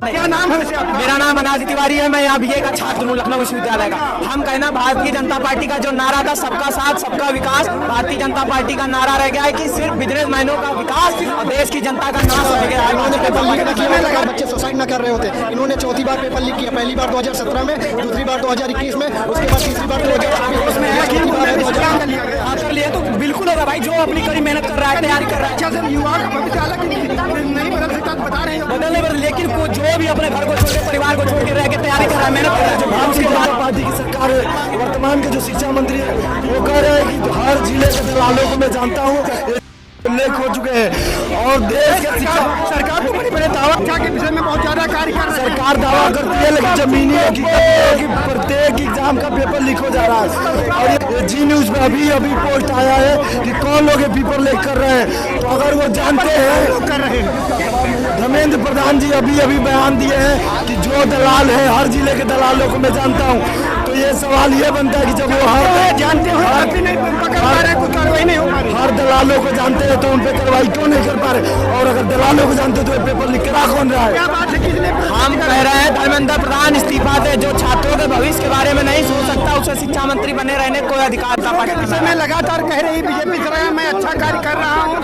क्या नाम है वैसे आपका? मेरा नाम अनाज तिवारी है। मैं यहाँ बीए का छात्र हूँ, लखनऊ विश्वविद्यालय का। हम कहना भारतीय जनता पार्टी का जो नारा था सबका साथ सबका विकास, भारतीय जनता पार्टी का नारा रह गया है कि सिर्फ बिजनेसमैनों का विकास और देश की जनता का नाश हो गया है। लगा बच्चे सुसाइड न कर रहे होते। इन्होंने चौथी बार पेपर लीक किया, पहली बार 2017 में, दूसरी बार 2021 में, उसके बाद तीसरी बार 2024 में। कर लिए तो बिल्कुल होगा भाई, जो अपनी कड़ी मेहनत कर रहा है, तैयारी कर रहा है। अच्छा सर, युवा का भविष्य हालांकि नहीं बदल सकता बता रहे हैं। बदलने पर लेकिन जो भी अपने घर को छोड़ के परिवार को छोड़ के रह के तैयारी कर रहा है, मेहनत कर रहा है। भारतीय जनता पार्टी की सरकार वर्तमान के जो शिक्षा मंत्री है वो कह रहे हैं कि हर जिले के दलालों को मैं जानता हूँ, उल्लेख हो चुके हैं और देश के सरकार तो बड़े बड़े दावा के विषय में बहुत ज्यादा कार्य कर रही है। सरकार दावा करती है लेकिन जमीनी हकीकत कि प्रत्येक एग्जाम का पेपर लीक हो जा रहा है। और ये जी न्यूज में अभी पोस्ट आया है कि कौन लोग ये पेपर लीक कर रहे हैं। तो अगर वो जानते हैं कर रहे हैं, धर्मेंद्र प्रधान जी अभी बयान दिए हैं कि जो दलाल है हर जिले के दलालों को मैं जानता हूँ। तो ये सवाल ये बनता है कि जब वो हर जानते हो अभी नहीं पकड़ पा रहे, कोई कार्रवाई नहीं हो पा रही। हर दलालों को जानते हैं तो उन पे कार्रवाई क्यों नहीं कर पा रहे? और अगर दलालों को जानते तो ये पेपर लीक करा कौन रहा है? क्या बात है, किसने हम कह रहे हैं धर्मेंद्र प्रधान इस्तीफा दे। जो छात्रों के भविष्य के बारे में नहीं सोच सकता उसे शिक्षा मंत्री बने रहने कोई अधिकार था। विषय में लगातार कह रही बीजेपी सरकार मैं अच्छा कार्य कर रहा हूँ,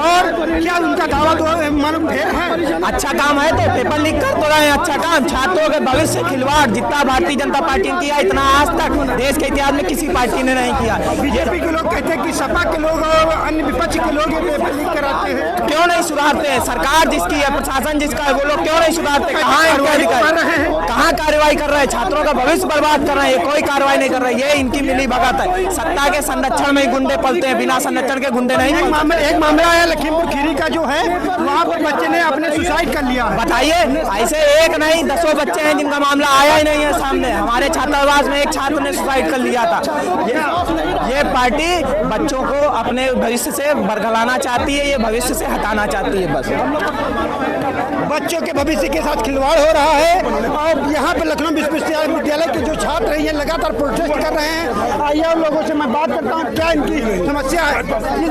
और क्या उनका दावा मालूम ढेर है। अच्छा काम है तो पेपर लीक कर तो रहे हैं। अच्छा काम, छात्रों के भविष्य से खिलवाड़ जितना भारतीय जनता पार्टी ने किया इतना आज तक देश के इतिहास में किसी पार्टी ने नहीं किया। बीजेपी के लोग कहते हैं कि सपा के लोग और अन्य विपक्ष के लोग ये पेपर लीक कराते हैं। क्यों नहीं सुधारते हैं? सरकार जिसकी है, प्रशासन जिसका है, वो लोग क्यों नहीं सुधारते? कहाँ है इनके अधिकारी? कहाँ कार्रवाई कर रहे हैं? छात्रों का भविष्य बर्बाद कर रहे हैं, कोई कार्रवाई नहीं कर रहे। ये इनकी मिली भगत है। सत्ता के संरक्षण में ही गुंडे पलते हैं, बिना संरक्षण के गुंडे नहीं। एक मामला आया लखीमपुर खीरी का जो है, वहाँ पर बच्चे ने अपने सुसाइड कर लिया। बताइए, ऐसे एक नहीं दसों बच्चे हैं जिनका मामला आया ही नहीं है सामने। हमारे छात्रावास में एक छात्र ने सुसाइड कर लिया था। ये पार्टी बच्चों को अपने भविष्य से बरगलाना चाहती है, ये भविष्य से हटाना चाहती है। बस बच्चों के भविष्य के साथ खिलवाड़ हो रहा है। और यहाँ पे लखनऊ विश्वविद्यालय के जो छात्र हैं ये लगातार प्रोटेस्ट कर रहे हैं। आइए और लोगों से मैं बात करता हूँ, क्या इनकी समस्या है,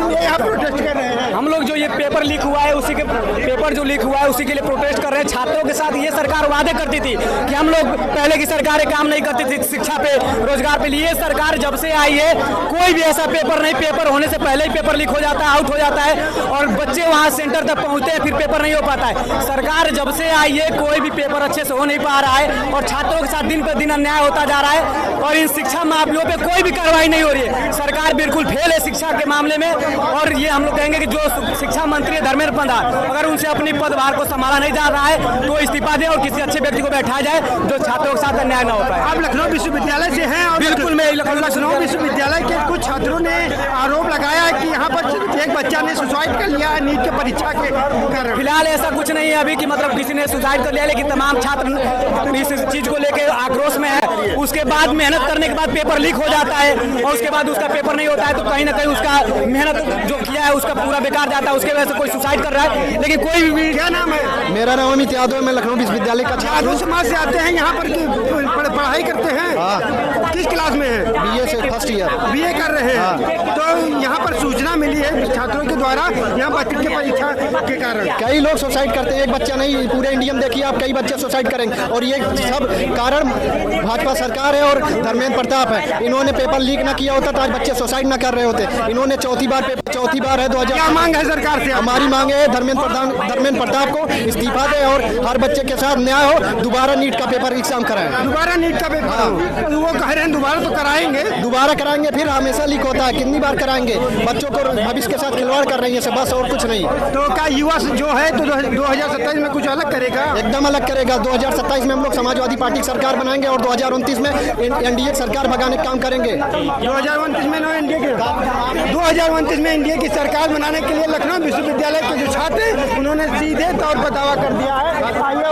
ये यहाँ प्रोटेस्ट कर रहे हैं। हम लोग जो ये पेपर लीक हुआ है उसी के पेपर जो लीक हुआ है उसी के लिए प्रोटेस्ट कर रहे हैं। छात्रों के साथ ये सरकार वादे करती थी कि हम लोग पहले की सरकारें काम नहीं करती थी शिक्षा पे, रोजगार पे। लिए सरकार जब से आई है कोई भी ऐसा पेपर नहीं, पेपर होने से पहले ही पेपर लीक हो जाता है, आउट हो जाता है और बच्चे वहाँ सेंटर तक पहुँचते हैं, फिर पेपर नहीं हो पाता है। सरकार जब से आई है कोई भी पेपर अच्छे से हो नहीं पा रहा है और छात्रों के साथ दिन पर दिन अन्याय होता जा रहा है और इन शिक्षा माफियों पे कोई भी कार्रवाई नहीं हो रही है। सरकार बिल्कुल फेल है शिक्षा के मामले में। और ये हम लोग कहेंगे कि जो शिक्षा मंत्री है धर्मेंद्र प्रधान, अगर उनसे अपनी पदभार को संभाला नहीं जा रहा है तो इस्तीफा दे और किसी अच्छे व्यक्ति को बैठाया जाए जो छात्रों के साथ अन्याय न हो पाए। आप लखनऊ विश्वविद्यालय से हैं और बिल्कुल मैं लखनऊ विश्वविद्यालय के कुछ छात्रों ने आरोप लगाया है कि यहाँ पर एक बच्चा ने सुसाइड कर लिया है नीट के परीक्षा के कारण। फिलहाल ऐसा कुछ नहीं है अभी कि मतलब किसी ने सुसाइड कर लिया, लेकिन तमाम छात्र इस चीज को लेकर आक्रोश में है। उसके बाद मेहनत करने के बाद पेपर लीक हो जाता है और उसके बाद उसका पेपर नहीं होता है तो कहीं ना कहीं उसका मेहनत जो किया है उसका पूरा बेकार जाता है। उसके वजह से कोई सुसाइड कर रहा है, लेकिन कोई भी। क्या नाम है? मेरा नाम अमित यादव है, मैं लखनऊ विश्वविद्यालय का छात्र हूँ। समाज से आते हैं यहाँ पर पढ़ाई करते हैं। किस क्लास में है? बीए से फर्स्ट ईयर बीए कर रहे हैं। तो यहाँ पर सूचना मिली है छात्रों के द्वारा यहाँ बच्चे की परीक्षा के कारण कई लोग सुसाइड करते हैं। एक बच्चा नहीं, पूरे इंडिया में देखिए आप कई बच्चे सुसाइड करेंगे और ये सब कारण भाजपा सरकार है और धर्मेंद्र प्रताप है। इन्होंने पेपर लीक ना किया होता तो आज बच्चे सुसाइड ना कर रहे होते। इन्होंने चौथी बार है 2000। क्या मांग है सरकार से? हमारी मांग है धर्मेंद्र प्रताप को इस्तीफा दे और हर बच्चे के साथ न्याय हो। दोबारा नीट का पेपर एग्जाम कराएं। दोबारा नीट का पेपर हो। वो कह रहे हैं दोबारा तो कराएंगे, दोबारा कराएंगे, फिर हमेशा लीक होता है, कितनी बार कराएंगे? बच्चों को भविष्य के साथ खिलवाड़ कर रही है बस, और कुछ नहीं। तो क्या युवा जो है तो 2027 में कुछ अलग करेगा? एकदम अलग करेगा। 2027 में हम लोग समाजवादी पार्टी की सरकार बनाएंगे और 2029 में एनडीए सरकार भगाने का काम करेंगे। 2029 में 2029 में एनडीए की सरकार बनाने के लिए लखनऊ विश्वविद्यालय के जो छात्र उन्होंने सीधे तौर पर दावा कर दिया है।